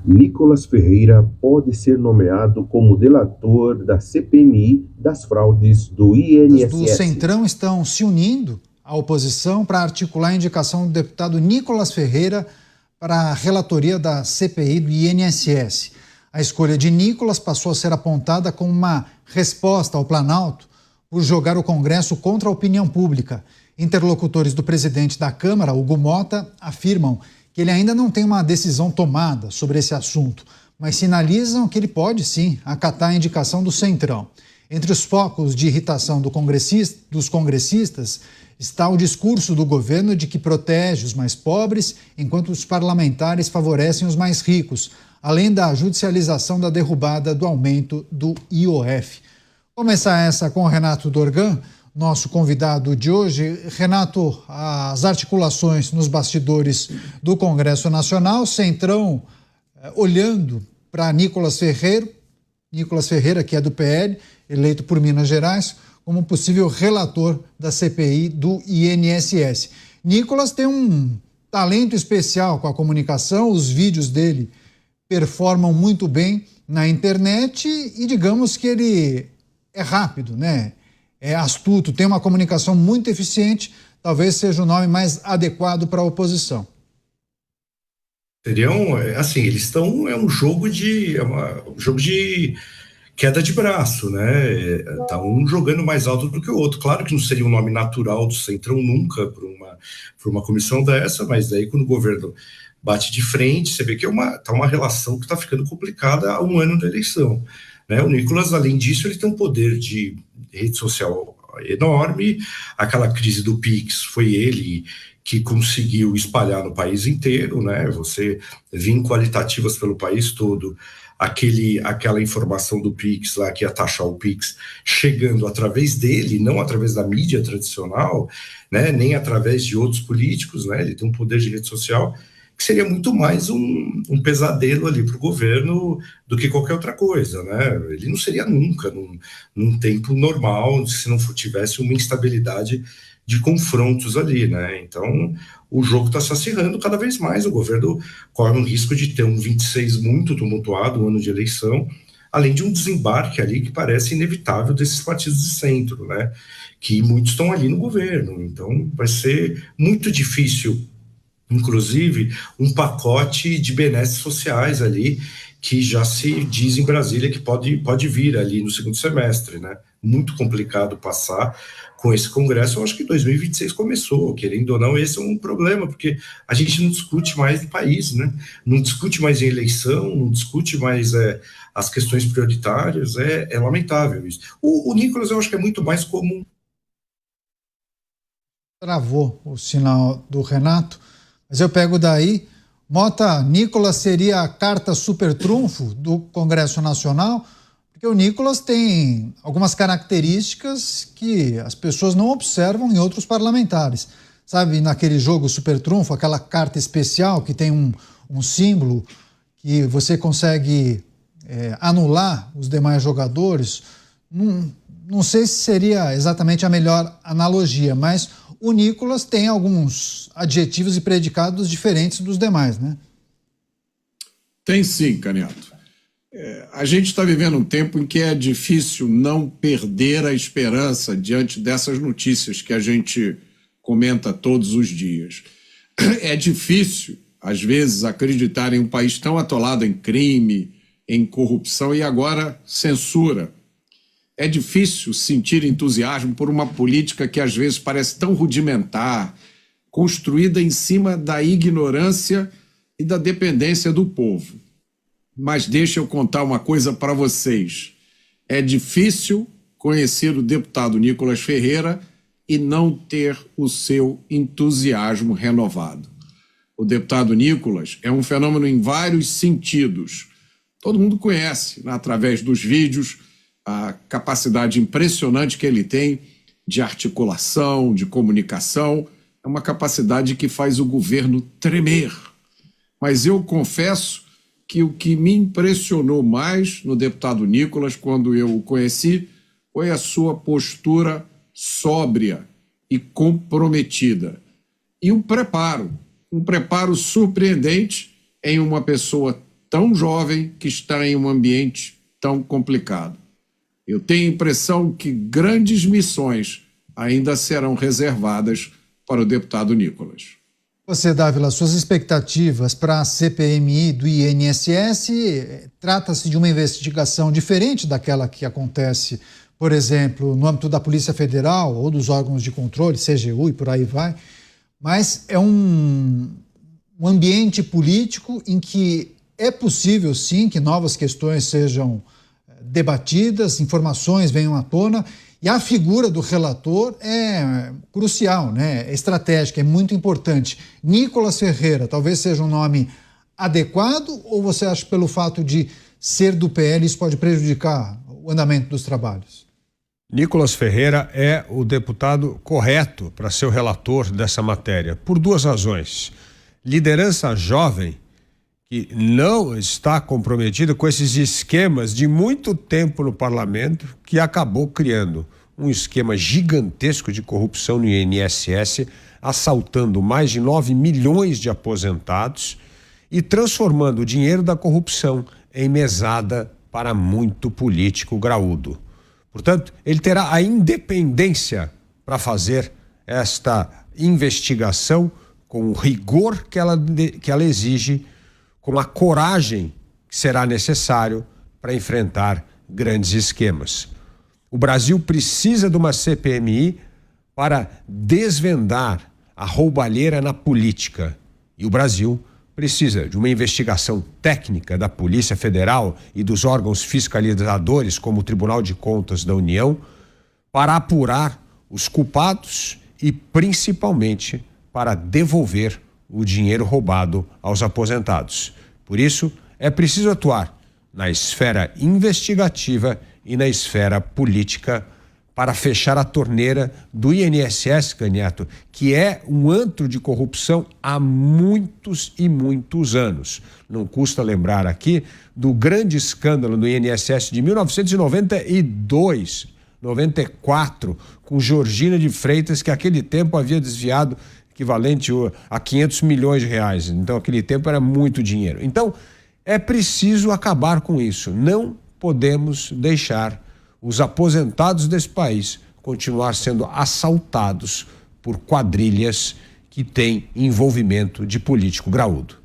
Nicolas Ferreira pode ser nomeado como delator da CPMI das fraudes do INSS. Do Centrão estão se unindo à oposição para articular a indicação do deputado Nicolas Ferreira para a relatoria da CPI do INSS. A escolha de Nicolas passou a ser apontada como uma resposta ao Planalto por jogar o Congresso contra a opinião pública. Interlocutores do presidente da Câmara, Hugo Mota, afirmam que ele ainda não tem uma decisão tomada sobre esse assunto, mas sinalizam que ele pode, sim, acatar a indicação do Centrão. Entre os focos de irritação dos congressistas está o discurso do governo de que protege os mais pobres, enquanto os parlamentares favorecem os mais ricos, além da judicialização da derrubada do aumento do IOF. Começar essa com o Renato Dorgan, nosso convidado de hoje. Renato, as articulações nos bastidores do Congresso Nacional, Centrão olhando para Nicolas Ferreira, que é do PL, eleito por Minas Gerais, como possível relator da CPI do INSS. Nicolas tem um talento especial com a comunicação, os vídeos dele performam muito bem na internet e digamos que ele é rápido, né? É astuto, tem uma comunicação muito eficiente, talvez seja o nome mais adequado para a oposição. Assim, eles estão, um jogo de queda de braço, né? Tá um jogando mais alto do que o outro. Claro que não seria um nome natural do Centrão nunca para uma comissão dessa, mas daí quando o governo bate de frente, você vê que tá uma relação que está ficando complicada há um ano da eleição. Né? O Nicolas, além disso, ele tem um poder de rede social enorme. Aquela crise do Pix foi ele que conseguiu espalhar no país inteiro, né? Você vê em qualitativas pelo país todo aquela informação do Pix lá, que ia taxar o Pix, chegando através dele, não através da mídia tradicional, né? Nem através de outros políticos, né? Ele tem um poder de rede social que seria muito mais um pesadelo ali para o governo do que qualquer outra coisa, né? Ele não seria nunca num tempo normal se não tivesse uma instabilidade de confrontos ali, né? Então, o jogo está se acirrando cada vez mais, o governo corre um risco de ter um 26 muito tumultuado, um ano de eleição, além de um desembarque ali que parece inevitável desses partidos de centro, né? Que muitos estão ali no governo, então vai ser muito difícil, inclusive, um pacote de benesses sociais ali, que já se diz em Brasília que pode vir ali no segundo semestre, né? Muito complicado passar com esse Congresso. Eu acho que 2026 começou, querendo ou não, esse é um problema, porque a gente não discute mais de país, né? Não discute mais em eleição, não discute mais as questões prioritárias, é lamentável isso. O Nicolas, eu acho que é muito mais como... Travou o sinal do Renato, mas eu pego daí. Mota, Nicolas seria a carta super trunfo do Congresso Nacional, porque o Nicolas tem algumas características que as pessoas não observam em outros parlamentares. Sabe, naquele jogo super trunfo, aquela carta especial que tem um símbolo que você consegue anular os demais jogadores. Não sei se seria exatamente a melhor analogia, mas o Nicolas tem alguns adjetivos e predicados diferentes dos demais, né? Tem sim, Caniato. A gente está vivendo um tempo em que é difícil não perder a esperança diante dessas notícias que a gente comenta todos os dias. É difícil, às vezes, acreditar em um país tão atolado em crime, em corrupção e agora censura. É difícil sentir entusiasmo por uma política que às vezes parece tão rudimentar, construída em cima da ignorância e da dependência do povo. Mas deixa eu contar uma coisa para vocês. É difícil conhecer o deputado Nicolas Ferreira e não ter o seu entusiasmo renovado. O deputado Nicolas é um fenômeno em vários sentidos. Todo mundo conhece, né, através dos vídeos, a capacidade impressionante que ele tem de articulação, de comunicação. É uma capacidade que faz o governo tremer. Mas eu confesso que o que me impressionou mais no deputado Nicolas, quando eu o conheci, foi a sua postura sóbria e comprometida. E um preparo surpreendente em uma pessoa tão jovem que está em um ambiente tão complicado. Eu tenho a impressão que grandes missões ainda serão reservadas para o deputado Nicolas. Você, Dávila, suas expectativas para a CPMI do INSS, trata-se de uma investigação diferente daquela que acontece, por exemplo, no âmbito da Polícia Federal ou dos órgãos de controle, CGU e por aí vai, mas é um ambiente político em que é possível, sim, que novas questões sejam debatidas, informações venham à tona, e a figura do relator é crucial, né? É estratégica, é muito importante. Nicolas Ferreira talvez seja um nome adequado, ou você acha que pelo fato de ser do PL isso pode prejudicar o andamento dos trabalhos? Nicolas Ferreira é o deputado correto para ser o relator dessa matéria, por duas razões. Liderança jovem, que não está comprometida com esses esquemas de muito tempo no parlamento, que acabou criando um esquema gigantesco de corrupção no INSS, assaltando mais de 9 milhões de aposentados e transformando o dinheiro da corrupção em mesada para muito político graúdo. Portanto, ele terá a independência para fazer esta investigação com o rigor que ela exige, com a coragem que será necessário para enfrentar grandes esquemas. O Brasil precisa de uma CPMI para desvendar a roubalheira na política. E o Brasil precisa de uma investigação técnica da Polícia Federal e dos órgãos fiscalizadores, como o Tribunal de Contas da União, para apurar os culpados e, principalmente, para devolver o dinheiro roubado aos aposentados. Por isso, é preciso atuar na esfera investigativa e na esfera política para fechar a torneira do INSS, Canhoto, que é um antro de corrupção há muitos e muitos anos. Não custa lembrar aqui do grande escândalo do INSS de 1992, 94, com Georgina de Freitas, que naquele tempo havia desviado equivalente a 500 milhões de reais. Então, aquele tempo era muito dinheiro. Então, é preciso acabar com isso. Não podemos deixar os aposentados desse país continuar sendo assaltados por quadrilhas que têm envolvimento de político graúdo.